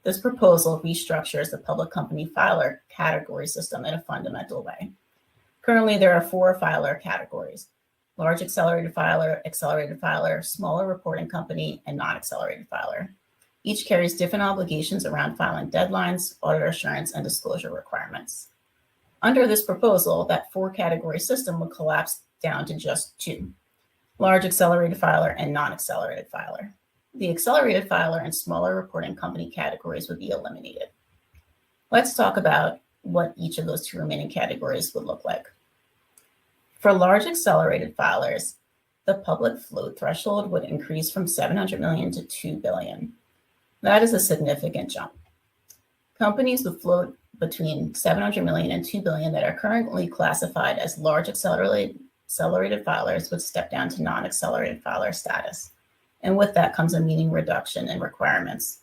This proposal restructures the public company filer category system in a fundamental way. Currently, there are 4 filer categories: large accelerated filer, smaller reporting company, and non-accelerated filer. Each carries different obligations around filing deadlines, auditor assurance, and disclosure requirements. Under this proposal, that 4-category system would collapse down to just 2: large accelerated filer and non-accelerated filer. The accelerated filer and smaller reporting company categories would be eliminated. Let's talk about what each of those 2 remaining categories would look like. For large accelerated filers, the public float threshold would increase from 700 million to 2 billion. That is a significant jump. Companies with float between 700 million and 2 billion that are currently classified as large accelerated filers would step down to non-accelerated filer status. And with that comes a meaningful reduction in requirements.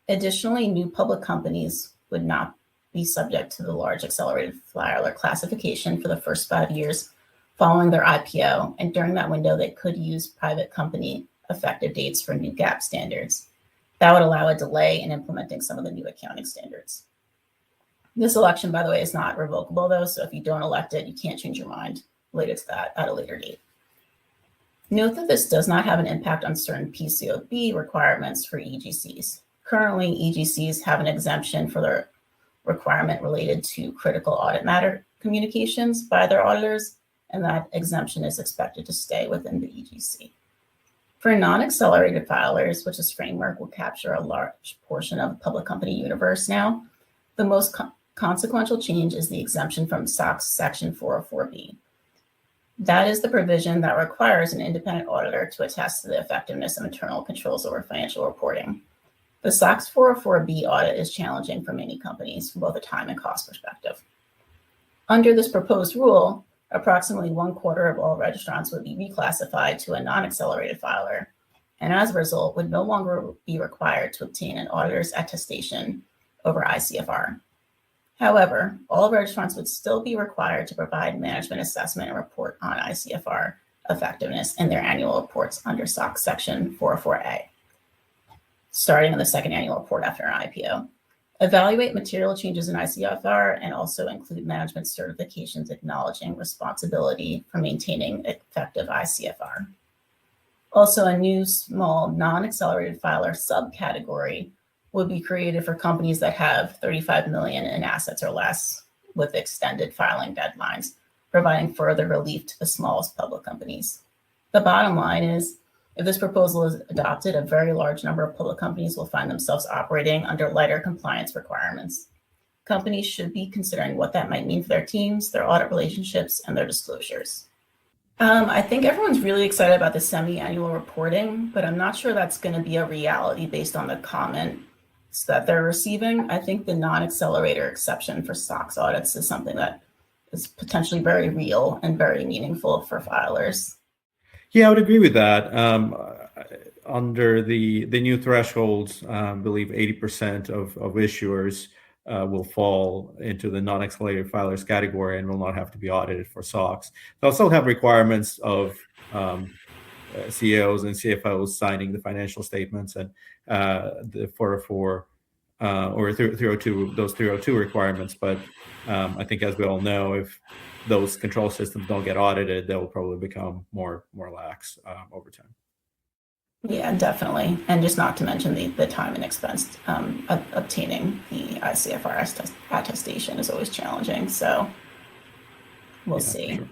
Additionally, new public companies would not be subject to the large accelerated filer classification for the first 5 years following their IPO. And during that window, they could use private company effective dates for new GAAP standards. That would allow a delay in implementing some of the new accounting standards. This election, by the way, is not revocable, though. So if you don't elect it, you can't change your mind related to that at a later date. Note that this does not have an impact on certain PCAOB requirements for EGCs. Currently, EGCs have an exemption for their requirement related to critical audit matter communications by their auditors, and that exemption is expected to stay within the EGC. For non-accelerated filers, which this framework will capture a large portion of the public company universe now, the most consequential change is the exemption from SOX Section 404B. That is the provision that requires an independent auditor to attest to the effectiveness of internal controls over financial reporting. The SOX 404B audit is challenging for many companies from both a time and cost perspective. Under this proposed rule, approximately 1/4 of all registrants would be reclassified to a non-accelerated filer, and as a result, would no longer be required to obtain an auditor's attestation over ICFR. However, all registrants would still be required to provide management assessment and report on ICFR effectiveness in their annual reports under SOX Section 404A, starting in the second annual report after an IPO. Evaluate material changes in ICFR and also include management certifications acknowledging responsibility for maintaining effective ICFR. Also, a new small non-accelerated filer subcategory would be created for companies that have 35 million in assets or less with extended filing deadlines, providing further relief to the smallest public companies. The bottom line is, if this proposal is adopted, a very large number of public companies will find themselves operating under lighter compliance requirements. Companies should be considering what that might mean for their teams, their audit relationships, and their disclosures. I think everyone's really excited about the semi-annual reporting, but I'm not sure that's going to be a reality based on the comments that they're receiving. I think the non-accelerator exception for SOX audits is something that is potentially very real and very meaningful for filers. Yeah, I would agree with that. Under the new thresholds, I believe 80% of issuers will fall into the non-accelerated filers category and will not have to be audited for SOX. They'll still have requirements of CEOs and CFOs signing the financial statements and the 404 or 302, those 302 requirements. But I think, as we all know, if those control systems don't get audited, they will probably become more lax over time. Yeah, definitely. And just not to mention the time and expense of obtaining the ICFR attestation is always challenging. So we'll see. Sure.